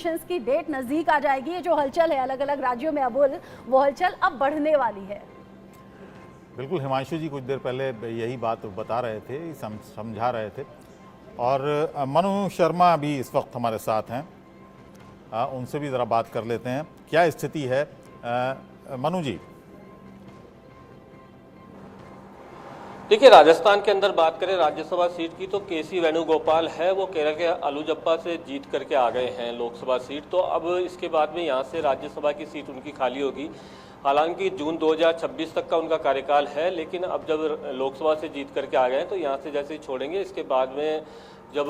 Elections की date नजदीक आ जाएगी, ये जो हलचल है अलग अलग राज्यों में अबुल, वो हलचल अब बढ़ने वाली है। बिल्कुल, हिमांशु जी कुछ देर पहले यही बात बता रहे थे, समझा रहे थे। और मनु शर्मा भी इस वक्त हमारे साथ हैं, उनसे भी ज़रा बात कर लेते हैं। क्या स्थिति है मनु जी? देखिए, राजस्थान के अंदर बात करें राज्यसभा सीट की तो केसी वेणुगोपाल है वो केरल के अलुजप्पा से जीत करके आ गए हैं लोकसभा सीट। तो अब इसके बाद में यहाँ से राज्यसभा की सीट उनकी खाली होगी। हालांकि जून 2026 तक का उनका कार्यकाल है, लेकिन अब जब लोकसभा से जीत करके आ गए हैं तो यहाँ से जैसे ही छोड़ेंगे, इसके बाद में जब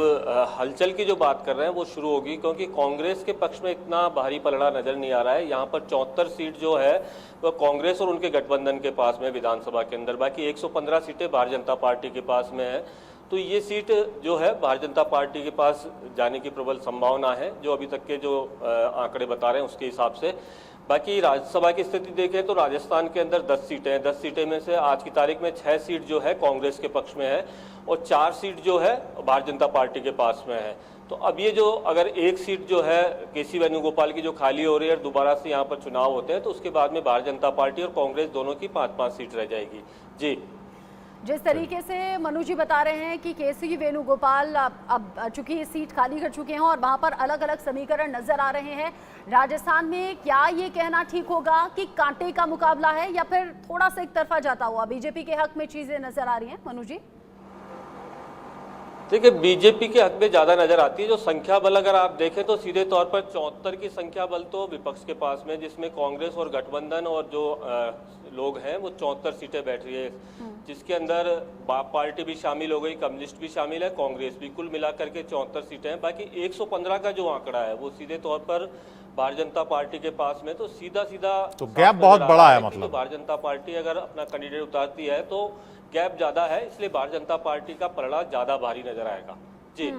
हलचल की जो बात कर रहे हैं वो शुरू होगी, क्योंकि कांग्रेस के पक्ष में इतना भारी पलड़ा नजर नहीं आ रहा है। यहाँ पर 74 सीट जो है वो कांग्रेस और उनके गठबंधन के पास में विधानसभा के अंदर, बाकी 115 सीटें भारतीय जनता पार्टी के पास में है। तो ये सीट जो है भारतीय जनता पार्टी के पास जाने की प्रबल संभावना है, जो अभी तक के जो आंकड़े बता रहे हैं उसके हिसाब से। बाकी राज्यसभा की स्थिति देखें तो राजस्थान के अंदर 10 सीटें हैं। 10 सीटें में से आज की तारीख में 6 सीट जो है कांग्रेस के पक्ष में है और 4 सीट जो है भारतीय जनता पार्टी के पास में है। तो अब ये जो अगर एक सीट जो है केसी वेणुगोपाल की जो खाली हो रही है और दोबारा से यहाँ पर चुनाव होते हैं तो उसके बाद में भारतीय जनता पार्टी और कांग्रेस दोनों की 5-5 सीट रह जाएगी। जी, जिस तरीके से मनु जी बता रहे हैं कि केसी वेणुगोपाल अब चूंकि सीट खाली कर चुके हैं और वहां पर अलग अलग समीकरण नजर आ रहे हैं राजस्थान में, क्या ये कहना ठीक होगा कि कांटे का मुकाबला है या फिर थोड़ा सा एक तरफा जाता हुआ बीजेपी के हक में चीजें नजर आ रही हैं? मनु जी देखिए, बीजेपी के हक में ज्यादा नजर आती है। जो संख्या बल अगर आप देखें तो सीधे तौर पर 74 की संख्या बल तो विपक्ष के पास में, जिसमें कांग्रेस और गठबंधन और जो लोग हैं वो 74 सीटें बैठ रही है, जिसके अंदर बाप पार्टी भी शामिल हो गई, कम्युनिस्ट भी शामिल है, कांग्रेस भी। कुल मिलाकर के 74 सीटें हैं। बाकी 115 का जो आंकड़ा है वो सीधे तौर पर भारतीय जनता पार्टी के पास में। तो सीधा तो गैप बहुत बड़ा है, मतलब भारतीय जनता पार्टी अगर अपना कैंडिडेट उतारती है तो गैप ज्यादा है, इसलिए भारतीय जनता पार्टी का पलड़ा ज्यादा भारी नजर आएगा। जी,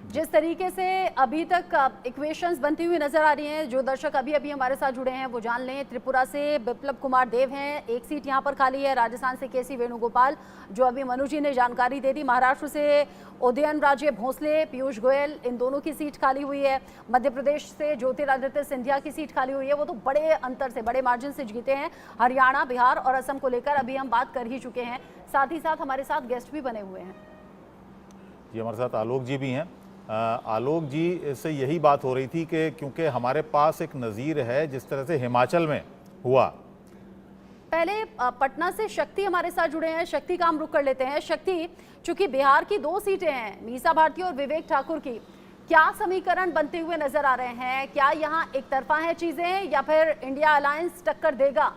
जिस तरीके से अभी तक इक्वेशंस बनती हुई नजर आ रही हैं, जो दर्शक अभी अभी हमारे साथ जुड़े हैं वो जान लें। त्रिपुरा से बिप्लब कुमार देव हैं, एक सीट यहां पर खाली है। राजस्थान से केसी वेणुगोपाल, जो अभी मनु जी ने जानकारी दे दी। महाराष्ट्र से उदयन राजे भोसले, पीयूष गोयल, इन दोनों की सीट खाली हुई है। मध्य प्रदेश से ज्योतिरादित्य सिंधिया की सीट खाली हुई है, वो तो बड़े अंतर से, बड़े मार्जिन से जीते हैं। हरियाणा, बिहार और असम को लेकर अभी हम बात कर ही चुके हैं। साथ ही साथ हमारे साथ गेस्ट भी बने हुए हैं जी, हमारे साथ आलोक जी भी हैं। आलोक जी से यही बात हो रही थी कि क्योंकि हमारे पास एक नज़ीर है जिस तरह से हिमाचल में हुआ। पहले पटना से शक्ति हमारे साथ जुड़े हैं, शक्ति का हम रुख कर लेते हैं। शक्ति, चूंकि बिहार की 2 सीटें हैं, मीसा भारती और विवेक ठाकुर की, क्या समीकरण बनते हुए नजर आ रहे हैं? क्या यहाँ एक तरफा है चीजें या फिर इंडिया अलायंस टक्कर देगा?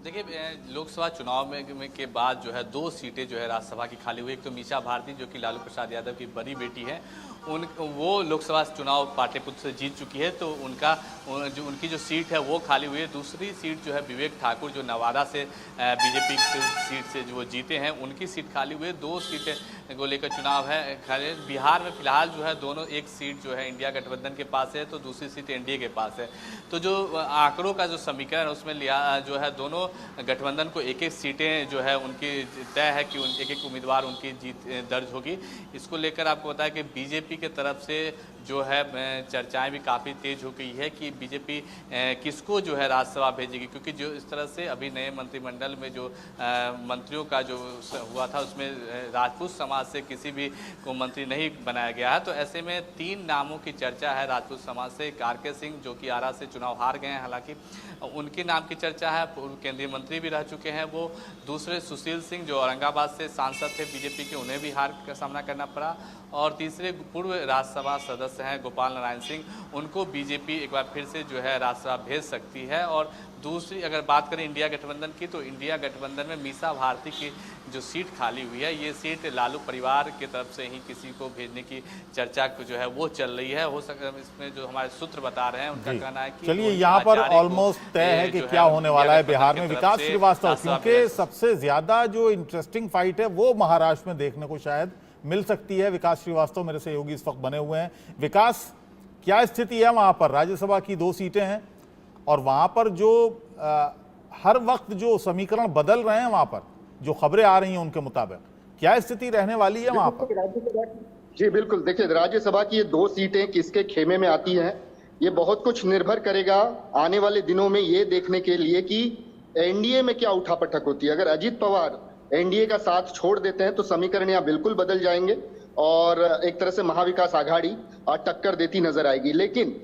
देखिए, लोकसभा चुनाव में के बाद जो है 2 सीटें जो है राज्यसभा की खाली हुई। एक तो मीसा भारती जो कि लालू प्रसाद यादव की बड़ी बेटी है, वो लोकसभा चुनाव पाटलिपुत्र से जीत चुकी है, तो उनकी जो सीट है वो खाली हुई है। दूसरी सीट जो है विवेक ठाकुर जो नवादा से बीजेपी सीट से जो जीते हैं, उनकी सीट खाली हुई है। 2 सीटें को लेकर चुनाव है खाली। बिहार में फिलहाल जो है दोनों, एक सीट जो है इंडिया गठबंधन के पास है तो दूसरी सीट एनडीए के पास है। तो जो आंकड़ों का जो समीकरण उसमें लिया जो है, दोनों गठबंधन को 1-1 सीटें जो है उनकी तय है कि एक उम्मीदवार उनकी जीत दर्ज होगी। इसको लेकर आपको बताया कि बीजेपी की तरफ से जो है चर्चाएं भी काफ़ी तेज हो गई है कि बीजेपी किसको जो है राज्यसभा भेजेगी, क्योंकि जो इस तरह से अभी नए मंत्रिमंडल में जो मंत्रियों का जो हुआ था उसमें राजपूत समाज से किसी भी को मंत्री नहीं बनाया गया है। तो ऐसे में 3 नामों की चर्चा है राजपूत समाज से। आर.के. सिंह जो कि आरा से चुनाव हार गए हैं, हालांकि उनके नाम की चर्चा है, पूर्व केंद्रीय मंत्री भी रह चुके हैं वो। दूसरे सुशील सिंह जो औरंगाबाद से सांसद थे बीजेपी के, उन्हें भी हार का सामना करना पड़ा। और तीसरे पूर्व राज्यसभा सदस्य हैं गोपाल नारायण सिंह, उनको बीजेपी एक बार फिर से जो है राज्यसभा भेज सकती है। और दूसरी अगर बात करें इंडिया गठबंधन की, तो इंडिया गठबंधन में मीसा भारती की जो सीट खाली हुई है, ये सीट लालू परिवार की तरफ से ही किसी को भेजने की चर्चा जो है वो चल रही है। हो सकता है इसमें जो हमारे सूत्र बता रहे हैं उनका कहना है कि चलिए, यहाँ पर ऑलमोस्ट तय है कि क्या होने वाला है बिहार में। विकास श्रीवास्तव, क्योंकि सबसे ज्यादा जो इंटरेस्टिंग फाइट है वो महाराष्ट्र में देखने को शायद मिल सकती है। विकास श्रीवास्तव मेरे सहयोगी इस वक्त बने हुए हैं। विकास, क्या स्थिति है वहां पर? राज्यसभा की 2 सीटें हैं और वहां पर जो हर वक्त जो समीकरण बदल रहे हैं, वहां पर जो खबरें आ रही हैं उनके मुताबिक, क्या स्थिति रहने वाली है वहां पर? जी बिल्कुल, देखिए राज्यसभा की ये 2 सीटें किसके खेमे में आती हैं, ये बहुत कुछ निर्भर करेगा आने वाले दिनों में ये देखने के लिए कि एनडीए में क्या उठापटक होती है। अगर अजीत पवार एनडीए का साथ छोड़ देते हैं तो समीकरण यहाँ बिल्कुल बदल जाएंगे और एक तरह से महाविकास आघाड़ी टक्कर देती नजर आएगी। लेकिन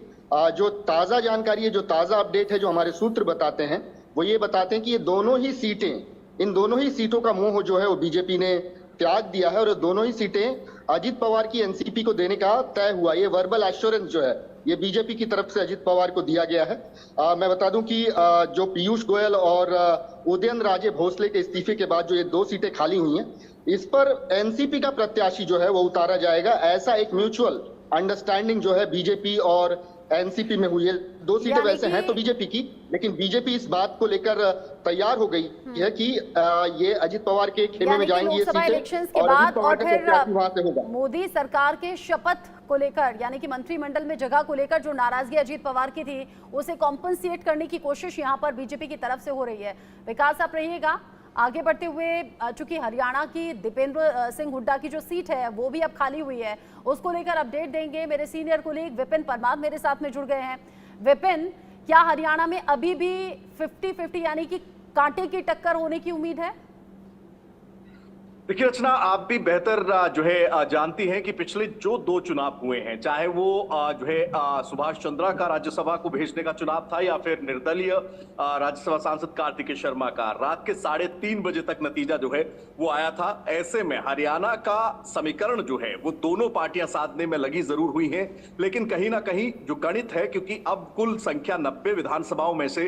जो ताजा जानकारी है, जो ताजा अपडेट है, जो हमारे सूत्र बताते हैं, वो ये बताते हैं कि ये दोनों ही सीटें, इन दोनों ही सीटों का मोह जो है वो बीजेपी ने त्याग दिया है और दोनों ही सीटें अजीत पवार की एनसीपी को देने का तय हुआ। ये वर्बल एश्योरेंस जो है ये बीजेपी की तरफ से अजीत पवार को दिया गया है। मैं बता दूं कि जो पीयूष गोयल और उदयन राजे भोसले के इस्तीफे के बाद जो ये 2 सीटें खाली हुई हैं, इस पर एनसीपी का प्रत्याशी जो है वो उतारा जाएगा। ऐसा एक म्यूचुअल अंडरस्टैंडिंग जो है बीजेपी और एनसीपी में हुई है। 2 सीटें वैसे हैं तो बीजेपी की, लेकिन बीजेपी इस बात को लेकर तैयार हो गई है कि ये अजीत पवार के खेमे में जाएंगी ये सीटें इलेक्शंस के और बाद अजीत पवार और का फिर प्रत्याशी वहां से होगा। मोदी सरकार के शपथ को लेकर, यानी कि मंत्रिमंडल में जगह को लेकर जो नाराजगी अजीत पवार की थी, उसे कॉम्पनसेट करने की कोशिश यहाँ पर बीजेपी की तरफ से हो रही है। विकास, आप रहिएगा। आगे बढ़ते हुए, चूंकि हरियाणा की दीपेंद्र सिंह हुड्डा की जो सीट है वो भी अब खाली हुई है, उसको लेकर अपडेट देंगे मेरे सीनियर कोलीग विपिन परमार मेरे साथ में जुड़ गए हैं। विपिन, क्या हरियाणा में अभी भी 50-50 यानी कि कांटे की टक्कर होने की उम्मीद है? देखिए रचना, आप भी बेहतर जो है जानती हैं कि पिछले जो 2 चुनाव हुए हैं, चाहे वो जो है सुभाष चंद्रा का राज्यसभा को भेजने का चुनाव था या फिर निर्दलीय राज्यसभा सांसद कार्तिकेय शर्मा का, रात के 3:30 बजे तक नतीजा जो है वो आया था। ऐसे में हरियाणा का समीकरण जो है वो दोनों पार्टियां साधने में लगी जरूर हुई हैं, लेकिन कहीं ना कहीं जो गणित है, क्योंकि अब कुल संख्या 90 विधानसभाओं में से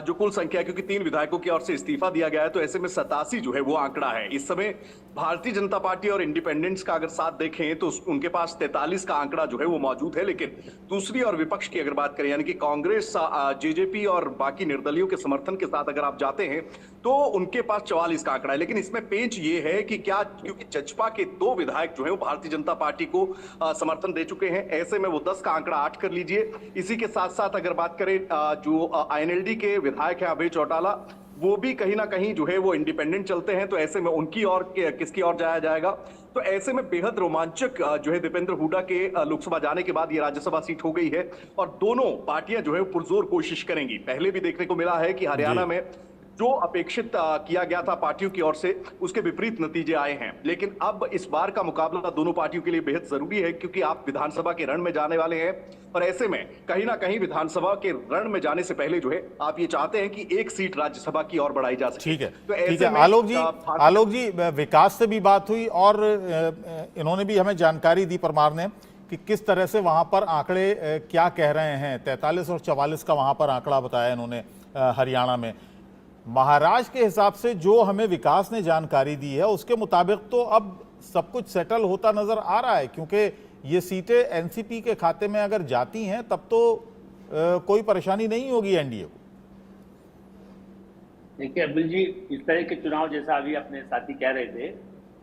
जो कुल संख्या, क्योंकि 3 विधायकों की ओर से इस्तीफा दिया गया है, तो ऐसे में 87 जो है वो आंकड़ा है। इस समय भारतीय जनता पार्टी और इंडिपेंडेंट्स का अगर साथ देखें तो उनके पास 43 का आंकड़ा जो है वो मौजूद है, लेकिन दूसरी और विपक्ष की अगर बात करें, यानी कि कांग्रेस, जेजेपी और बाकी निर्दलियों के समर्थन के साथ अगर आप जाते हैं तो उनके पास 44 का आंकड़ा है। लेकिन इसमें पेंच ये है कि क्या, क्योंकि जजपा के 2 विधायक जो है वो भारतीय जनता पार्टी को समर्थन दे चुके हैं, ऐसे में वो 10 का आंकड़ा 8 कर लीजिए। इसी के साथ साथ अगर बात करें जो आईएनएलडी के विधायक है अभय चौटाला, वो भी कहीं ना कहीं जो है वो इंडिपेंडेंट चलते हैं, तो ऐसे में उनकी और किसकी ओर जाया जाएगा। तो ऐसे में बेहद रोमांचक जो है दीपेंद्र हुड्डा के लोकसभा जाने के बाद ये राज्यसभा सीट हो गई है और दोनों पार्टियां जो है पुरजोर कोशिश करेंगी। पहले भी देखने को मिला है कि हरियाणा में जो अपेक्षित किया गया था पार्टियों की ओर से, उसके विपरीत नतीजे आए हैं। लेकिन अब इस बार का मुकाबला दोनों पार्टियों के लिए बेहद जरूरी है, क्योंकि आप विधानसभा के रण में जाने वाले हैं और ऐसे में कहीं ना कहीं विधानसभा के रण में जाने से पहले जो है आप ये चाहते हैं कि एक सीट राज्यसभा की ओर बढ़ाई जा सके। ठीक है, तो ठीक है। आलोक जी, विकास से भी बात हुई और इन्होंने भी हमें जानकारी दी, परमार ने, कि किस तरह से वहां पर आंकड़े क्या कह रहे हैं। 43 और 44 का वहां पर आंकड़ा बताया इन्होंने हरियाणा में। महाराष्ट्र के हिसाब से जो हमें विकास ने जानकारी दी है उसके मुताबिक तो अब सब कुछ सेटल होता नजर आ रहा है, क्योंकि ये सीटें एनसीपी के खाते में अगर जाती हैं तब तो कोई परेशानी नहीं होगी एनडीए को। देखिए अब्दुल जी, इस तरह के चुनाव जैसा अभी अपने साथी कह रहे थे,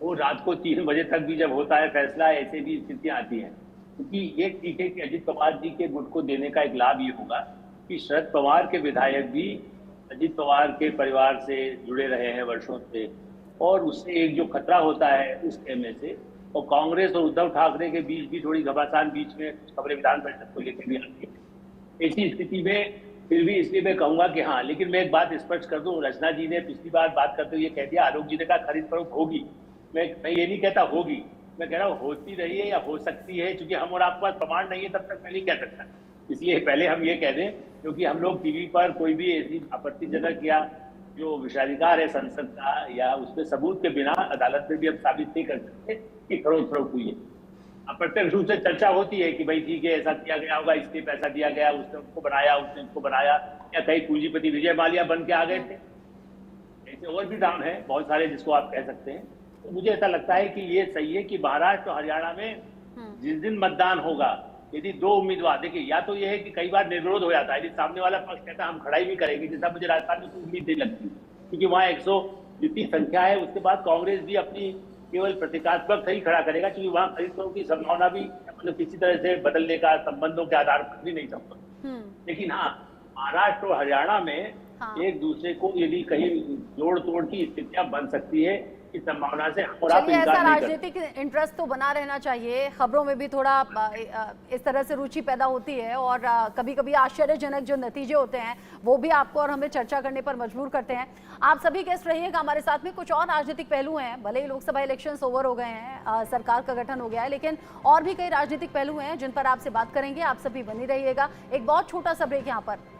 वो रात को 3 बजे तक भी जब होता है फैसला, ऐसे भी स्थितियां आती हैं। क्योंकि ये ठीक है कि अजीत पवार जी के गुट को देने का एक लाभ ये होगा कि शरद पवार के विधायक भी अजीत पवार के परिवार से जुड़े रहे हैं वर्षों से, और उससे एक जो खतरा होता है उस खेमे से, और कांग्रेस और उद्धव ठाकरे के बीच भी थोड़ी घमासान बीच में खबरें विधान परिषद को लेकर भी आती है। ऐसी स्थिति में फिर भी इसलिए मैं कहूंगा कि हाँ, लेकिन मैं एक बात स्पष्ट कर दूं, रचना जी ने पिछली बार बात करते हुए कह दिया, आलोक जी ने कहा खरीद फरोख्त होगी। मैं ये नहीं कहता होगी, मैं कह रहा हूँ होती रही है या हो सकती है, क्योंकि हम और आपके पास प्रमाण नहीं है तब तक मैं नहीं कह सकता। इसलिए पहले हम ये कह दें, क्योंकि हम लोग टीवी पर कोई भी ऐसी आपत्तिजनक या जो विषयाधिकार है संसद का, या उसके सबूत के बिना अदालत में भी हम साबित नहीं कर सकते कि खरीद फरोख्त हुई है। अप्रत्यक्ष रूप से चर्चा होती है कि भाई ठीक है, ऐसा किया गया होगा, इसलिए पैसा दिया गया, उसने उसको बनाया, उसने उसको बनाया, या कई पूंजीपति विजय माल्या बन के आ गए थे। ऐसे और भी नाम है बहुत सारे जिसको आप कह सकते हैं। तो मुझे ऐसा लगता है कि ये सही है कि महाराष्ट्र और हरियाणा में जिस दिन मतदान होगा, यदि 2 उम्मीदवार, देखिए या तो ये है कि कई बार निर्विरोध हो जाता है, यदि सामने वाला पक्ष कहता है हम खड़ा ही नहीं करेंगे, जैसा मुझे राजस्थान में कोई उम्मीद नहीं लगती, क्योंकि वहाँ 100 जितनी संख्या है, उसके बाद कांग्रेस भी अपनी केवल प्रतीकात्मक सही खड़ा करेगा, क्योंकि वहाँ खरीद फरोख्त की संभावना भी मतलब किसी तरह से बदलने का संबंधों के आधार पर भी नहीं संभव। लेकिन हाँ, महाराष्ट्र और हरियाणा में एक दूसरे को यदि कहीं जोड़ तोड़ की स्थितियां बन सकती है, की संभावना से और आप चलिए, ऐसा इनकार नहीं कर राजनीतिक इंटरेस्ट तो बना रहना चाहिए, खबरों में भी थोड़ा इस तरह से रुचि पैदा होती है और कभी कभी आश्चर्यजनक जो नतीजे होते हैं वो भी आपको और हमें चर्चा करने पर मजबूर करते हैं। आप सभी गेस्ट रहिएगा हमारे साथ में। कुछ और राजनीतिक पहलू हैं, भले ही लोकसभा इलेक्शंस ओवर हो गए हैं, सरकार का गठन हो गया है, लेकिन और भी कई राजनीतिक पहलू हैं जिन पर आपसे बात करेंगे। आप सभी बनी रहिएगा। एक बहुत छोटा सा ब्रेक यहाँ पर।